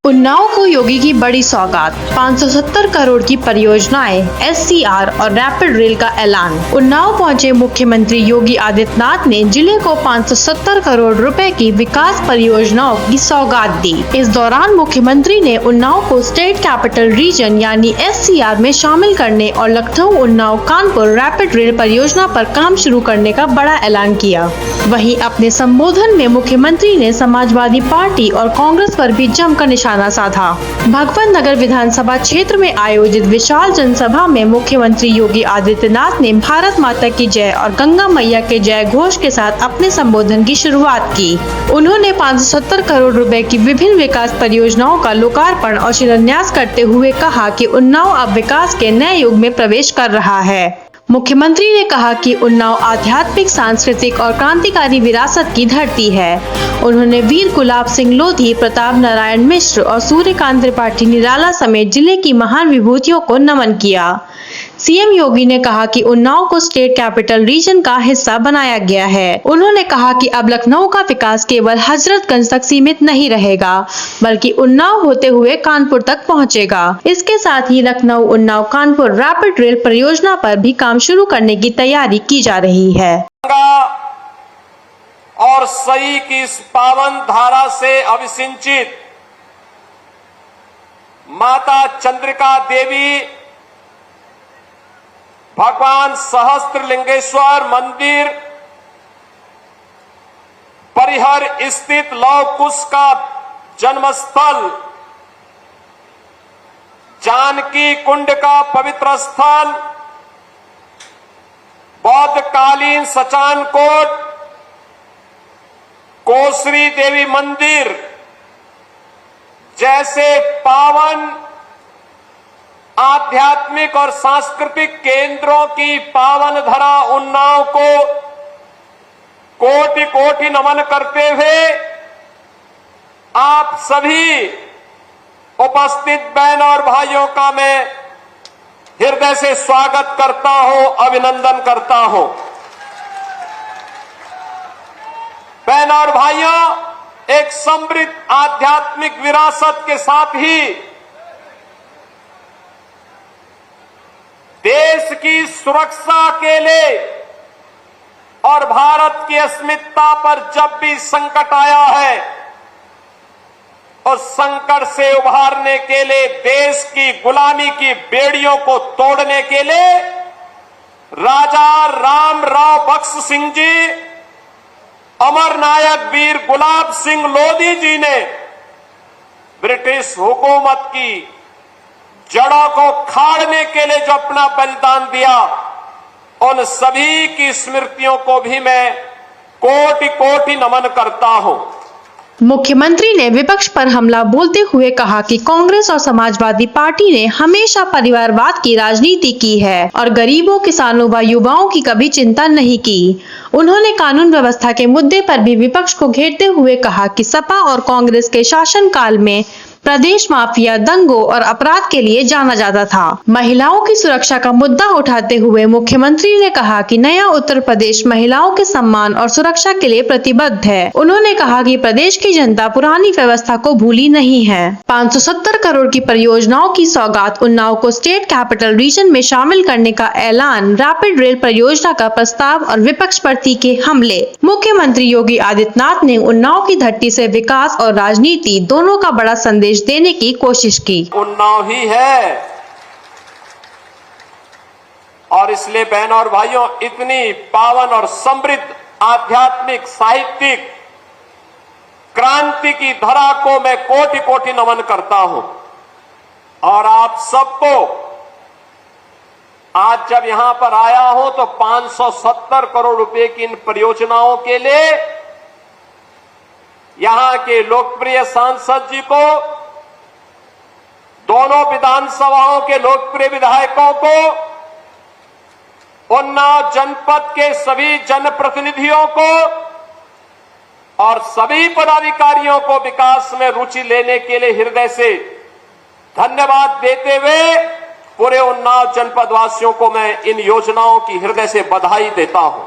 उन्नाव को योगी की बड़ी सौगात, 570 करोड़ की परियोजनाएं, SCR और रैपिड रेल का ऐलान। उन्नाव पहुंचे मुख्यमंत्री योगी आदित्यनाथ ने जिले को 570 करोड़ रुपए की विकास परियोजनाओं की सौगात दी। इस दौरान मुख्यमंत्री ने उन्नाव को स्टेट कैपिटल रीजन यानी SCR में शामिल करने और लखनऊ उन्नाव कानपुर रैपिड रेल परियोजना पर काम शुरू करने का बड़ा ऐलान किया। वहीं अपने संबोधन में मुख्यमंत्री ने समाजवादी पार्टी और कांग्रेस पर भी जमकर निशाना साधा। भगवत नगर विधानसभा क्षेत्र में आयोजित विशाल जनसभा में मुख्यमंत्री योगी आदित्यनाथ ने भारत माता की जय और गंगा मैया के जय घोष के साथ अपने संबोधन की शुरुआत की। उन्होंने 570 करोड़ रुपए की विभिन्न विकास परियोजनाओं का लोकार्पण और शिलान्यास करते हुए कहा कि उन्नाव अब विकास के नए युग में प्रवेश कर रहा है। मुख्यमंत्री ने कहा कि उन्नाव आध्यात्मिक, सांस्कृतिक और क्रांतिकारी विरासत की धरती है। उन्होंने वीर गुलाब सिंह लोधी, प्रताप नारायण मिश्र और सूर्यकांत त्रिपाठी निराला समेत जिले की महान विभूतियों को नमन किया। सीएम योगी ने कहा कि उन्नाव को स्टेट कैपिटल रीजन का हिस्सा बनाया गया है। उन्होंने कहा कि अब लखनऊ का विकास केवल हजरतगंज तक सीमित नहीं रहेगा, बल्कि उन्नाव होते हुए कानपुर तक पहुंचेगा। इसके साथ ही लखनऊ उन्नाव कानपुर रैपिड रेल परियोजना पर भी काम शुरू करने की तैयारी की जा रही है। और सही की इस पावन धारा से अभिसिंचित माता चंद्रिका देवी भगवान सहस्त्रलिंगेश्वर मंदिर परिहर स्थित लौह कुश का जन्मस्थल, जानकी कुंड का पवित्र स्थल, बौद्धकालीन सचान कोट, कोसरी देवी मंदिर जैसे पावन आध्यात्मिक और सांस्कृतिक केंद्रों की पावन धरा उन्नाव को कोटि कोटि नमन करते हुए आप सभी उपस्थित बहन और भाइयों का मैं हृदय से स्वागत करता हूं, अभिनंदन करता हूं। बहन और भाइयों, एक समृद्ध आध्यात्मिक विरासत के साथ ही देश की सुरक्षा के लिए और भारत की अस्मिता पर जब भी संकट आया है, उस संकट से उभारने के लिए, देश की गुलामी की बेड़ियों को तोड़ने के लिए राजा रामराव बख्श सिंह जी, अमर नायक वीर गुलाब सिंह लोधी जी ने ब्रिटिश हुकूमत की जड़ों को खाड़ने के लिए जो अपना बलिदान दिया, उन सभी की स्मृतियों को भी मैं कोटि कोटि नमन करता हूं। मुख्यमंत्री ने विपक्ष पर हमला बोलते हुए कहा कि कांग्रेस और समाजवादी पार्टी ने हमेशा परिवारवाद की राजनीति की है और गरीबों, किसानों व युवाओं की कभी चिंता नहीं की। उन्होंने कानून व्यवस्था के मुद्दे पर भी विपक्ष को घेरते हुए कहा कि सपा और कांग्रेस के शासनकाल में प्रदेश माफिया, दंगों और अपराध के लिए जाना जाता था। महिलाओं की सुरक्षा का मुद्दा उठाते हुए मुख्यमंत्री ने कहा कि नया उत्तर प्रदेश महिलाओं के सम्मान और सुरक्षा के लिए प्रतिबद्ध है। उन्होंने कहा कि प्रदेश की जनता पुरानी व्यवस्था को भूली नहीं है। 570 करोड़ की परियोजनाओं की सौगात, उन्नाव को स्टेट कैपिटल रीजन में शामिल करने का ऐलान, रैपिड रेल परियोजना का प्रस्ताव और विपक्ष पर तीखे हमले। मुख्यमंत्री योगी आदित्यनाथ ने उन्नाव की धरती से विकास और राजनीति दोनों का बड़ा संदेश देने की कोशिश की। उन्नाव ही है और इसलिए बहन और भाइयों, इतनी पावन और समृद्ध आध्यात्मिक, साहित्यिक क्रांति की धरा को मैं कोटि कोटि नमन करता हूं। और आप सबको आज जब यहां पर आया हूं तो 570 करोड़ रुपए की इन परियोजनाओं के लिए यहां के लोकप्रिय सांसद जी को, दोनों विधानसभाओं के लोकप्रिय विधायकों को, उन्नाव जनपद के सभी जनप्रतिनिधियों को और सभी पदाधिकारियों को विकास में रुचि लेने के लिए हृदय से धन्यवाद देते हुए पूरे उन्नाव जनपद वासियों को मैं इन योजनाओं की हृदय से बधाई देता हूं।